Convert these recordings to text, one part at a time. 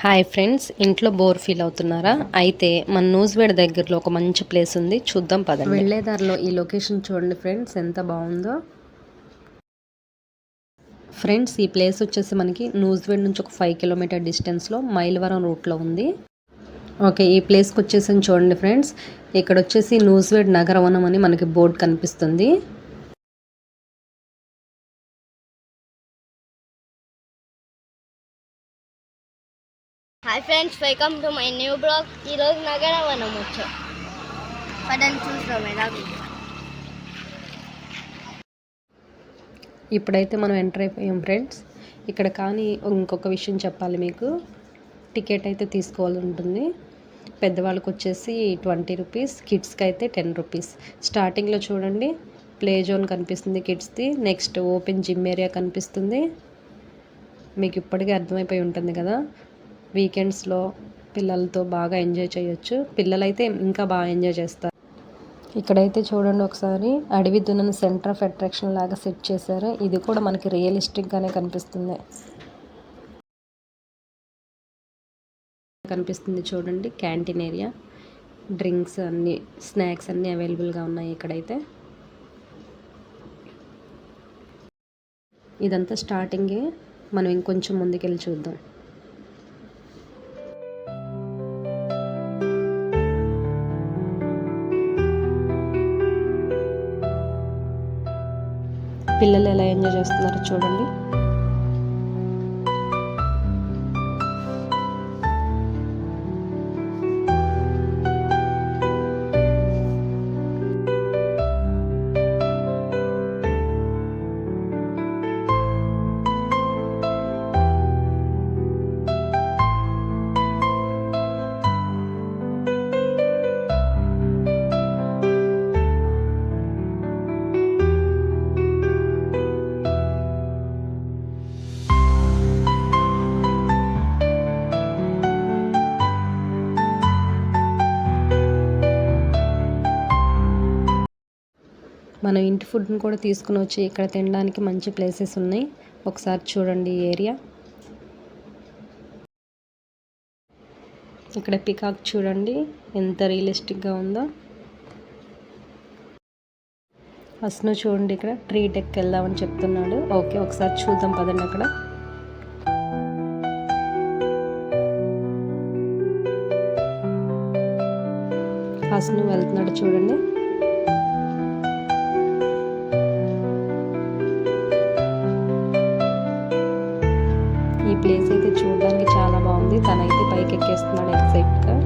Hi friends, ఇంట్లో bore feel అవుతున్నారా? అయితే మన నూజివీడు దగ్గరలో ఒక మంచి ప్లేస్ ఉంది, చూద్దాం పదండి. వెళ్ళేదారిలో ఈ లొకేషన్ చూడండి ఫ్రెండ్స్, ఎంత బాగుందో. ఫ్రెండ్స్, ఈ ప్లేస్ వచ్చేసి మనకి నూజివీడు నుంచి ఒక 5 కిలోమీటర్ డిస్టెన్స్లో మైలవరం రూట్లో ఉంది. ఓకే, ఈ ప్లేస్కి వచ్చేసి చూడండి ఫ్రెండ్స్, ఇక్కడ వచ్చేసి నూజివీడు నగరవనం అని మనకి బోర్డు కనిపిస్తుంది. Hi friends, welcome to my new blog. ఈరోజు నగరవనం వచ్చాం. పదని చూస్తాం ఎలాగో. ఇప్పుడైతే మనం ఎంటర్ అయిపోయాం ఫ్రెండ్స్. ఇక్కడ కానీ ఇంకొక విషయం చెప్పాలి మీకు, టికెట్ అయితే తీసుకోవాలి ఉంటుంది. పెద్దవాళ్ళకి వచ్చేసి 20 రూపీస్, కిడ్స్కి అయితే 10 రూపీస్. స్టార్టింగ్లో చూడండి ప్లే జోన్ కనిపిస్తుంది కిడ్స్ది, నెక్స్ట్ ఓపెన్ జిమ్ ఏరియా కనిపిస్తుంది. మీకు ఇప్పటికే అర్థమైపోయి ఉంటుంది కదా, వీకెండ్స్లో పిల్లలతో బాగా ఎంజాయ్ చేయొచ్చు. పిల్లలైతే ఇంకా బాగా ఎంజాయ్ చేస్తారు. ఇక్కడైతే చూడండి ఒకసారి, అడవి దున్నని సెంటర్ ఆఫ్ అట్రాక్షన్ లాగా సెట్ చేశారు. ఇది కూడా మనకి రియలిస్టిక్గానే కనిపిస్తుంది చూడండి. క్యాంటీన్ ఏరియా, డ్రింక్స్ అన్నీ, స్నాక్స్ అన్నీ అవైలబుల్గా ఉన్నాయి ఇక్కడైతే. ఇదంతా స్టార్టింగే, మనం ఇంకొంచెం ముందుకెళ్ళి చూద్దాం. పిల్లలు ఎలా ఎంజాయ్ చేస్తున్నారో చూడండి. మనం ఇంటి ఫుడ్ని కూడా తీసుకుని వచ్చి ఇక్కడ తినడానికి మంచి ప్లేసెస్ ఉన్నాయి. ఒకసారి చూడండి ఈ ఏరియా. ఇక్కడ పికాక్ చూడండి ఎంత రియలిస్టిక్గా ఉందో. అస్ను చూడండి, ఇక్కడ ట్రీ డెక్ వెళ్దామని చెప్తున్నాడు. ఓకే, ఒకసారి చూద్దాం పదండి. అక్కడ అస్ను వెళ్తున్నాడు చూడండి. ఈ ప్లేస్ అయితే చూడడానికి చాలా బాగుంది. తనైతే పైకి ఎక్కేస్తున్నాడు ఎక్సైట్గా.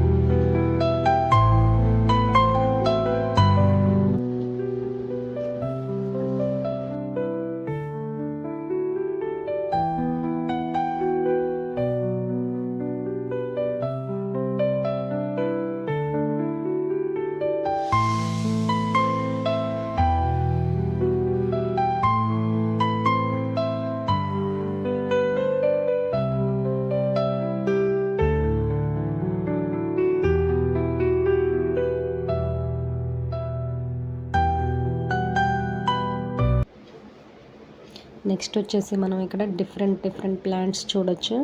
నెక్స్ట్ వచ్చేసి మనం ఇక్కడ డిఫరెంట్ ప్లాంట్స్ చూడొచ్చు.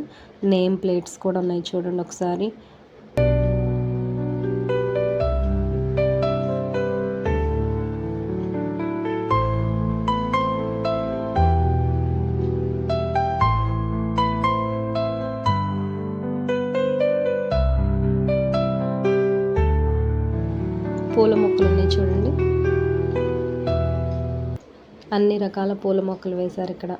నేమ్ ప్లేట్స్ కూడా ఉన్నాయి చూడండి ఒకసారి. పూల మొక్కలు ఉన్నాయి చూడండి. అన్ని రకాల పూల మొక్కలు వేశారు ఇక్కడ.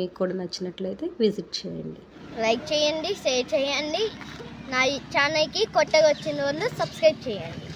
మీకు కూడా నచ్చినట్లయితే విజిట్ చేయండి. లైక్ చేయండి, షేర్ చేయండి. నా ఛానల్కి కొత్తగా వచ్చిన వాళ్ళు సబ్స్క్రైబ్ చేయండి.